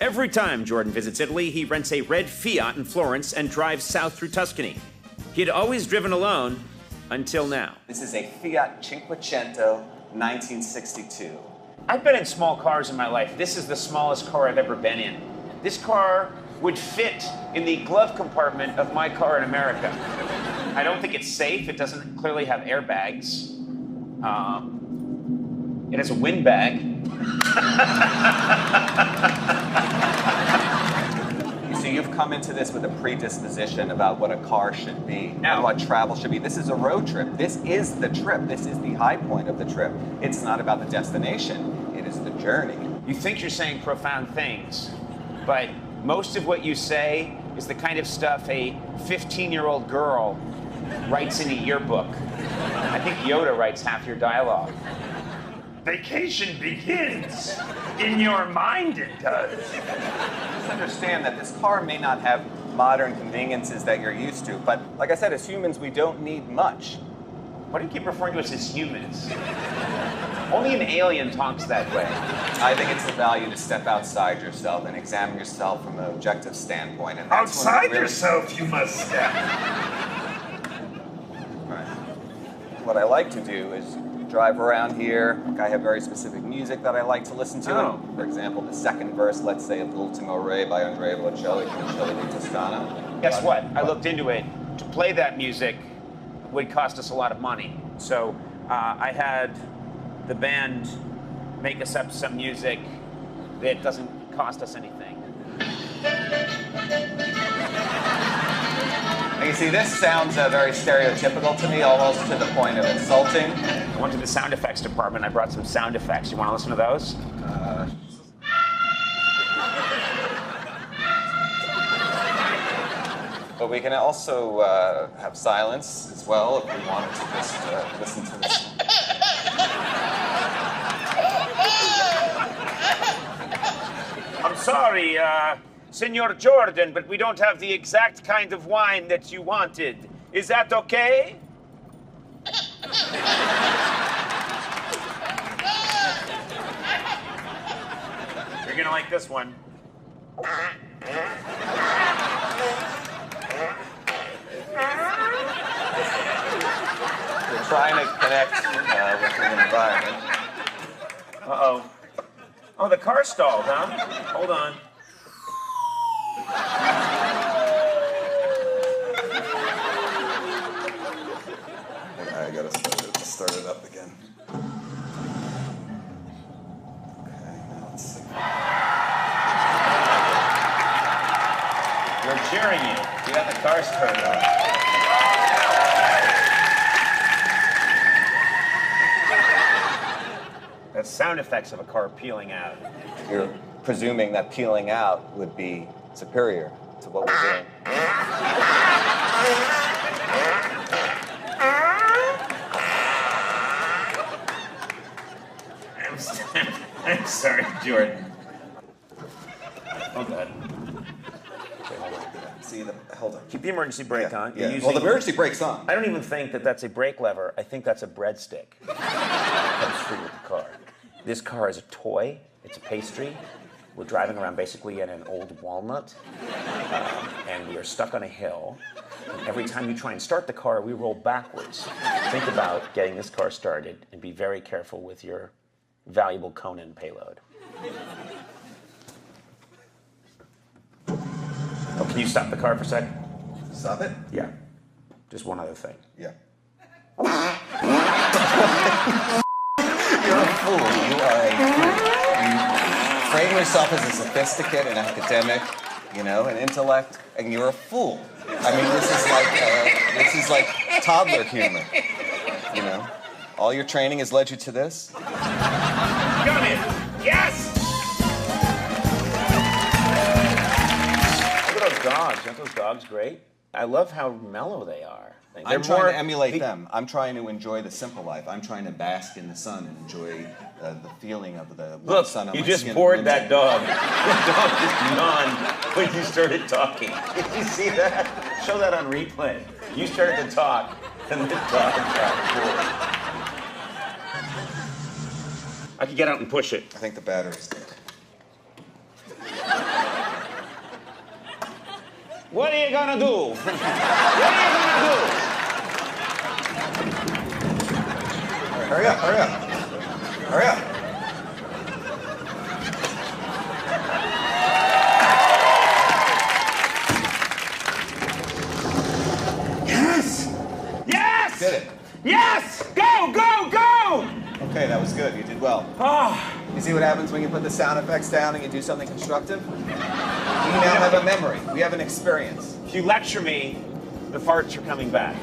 Every time Jordan visits Italy, he rents a red Fiat in Florence and drives south through Tuscany. He had always driven alone until now. This is a Fiat Cinquecento 1962. I've been in small cars in my life. This is the smallest car I've ever been in. This car would fit in the glove compartment of my car in America. I don't think it's safe. It doesn't clearly have airbags. It has a windbag. So you've come into this with a predisposition about what a car should be and what travel should be. This is a road trip. This is the trip. This is the high point of the trip. It's not about the destination. It is the journey. You think you're saying profound things, but most of what you say is the kind of stuff a 15-year-old girl writes in a yearbook. I think Yoda writes half your dialogue. Vacation begins. In your mind, it does. Just understand that this car may not have modern conveniences that you're used to, but like I said, as humans, we don't need much. Why do you keep referring to us as humans? Only an alien talks that way. I think it's the value to step outside yourself and examine yourself from an objective standpoint. And that's outside yourself, you must step. Right. What I like to do is drive around here. I have very specific music that I like to listen to. Oh. For example, the second verse, let's say, of L'Ultimo Re by Andrea Bocelli from Chile di Toscana. Guess what? I looked into it. To play that music would cost us a lot of money. So I had the band make us up some music that doesn't cost us anything. You see, this sounds very stereotypical to me, almost to the point of insulting. I went to the sound effects department. I brought some sound effects. You want to listen to those? But we can also have silence as well if we wanted to just listen to this. I'm sorry, Senor Jordan, but we don't have the exact kind of wine that you wanted. Is that okay? You're gonna like this one. We're trying to connect with the environment. Uh-oh. Oh, the car stalled, huh? Hold on. I gotta start it up again. Okay, now let's see. We're cheering you. You got the car started up. That's sound effects of a car peeling out. You're presuming that peeling out would be superior to what we're doing. I'm sorry, Jordan. Oh, God. Okay, hold on. See, hold on. Keep the emergency brake on. Yeah. You're Well, the emergency brake's on. I don't even think that that's a brake lever. I think that's a breadstick. Comes free with the car. This car is a toy. It's a pastry. We're driving around basically in an old walnut, and we are stuck on a hill. And every time you try and start the car, we roll backwards. Think about getting this car started and be very careful with your valuable Conan payload. Oh, can you stop the car for a second? Stop it? Yeah. Just one other thing. Yeah. You're a fool. You are a fool. You frame yourself as a sophisticate, an academic, you know, an intellect, and you're a fool. I mean, this is like toddler humor, you know? All your training has led you to this? Got it! Yes! Look at those dogs. Aren't those dogs great? I love how mellow they are. I'm trying to emulate them. I'm trying to enjoy the simple life. I'm trying to bask in the sun and enjoy the feeling of the warm sun on my skin. You just bored that dog. The dog just yawned when you started talking. Did you see that? Show that on replay. You started to talk, and the dog got bored. I could get out and push it. I think the battery's dead. What are you gonna do? What are you gonna do? Hurry up, hurry up. Hurry up. Yes! Yes! Did it. Yes! Go, go, go! Okay, that was good. You did well. Oh, You see what happens when you put the sound effects down and you do something constructive? We now have a memory. We have an experience. If you lecture me, the farts are coming back.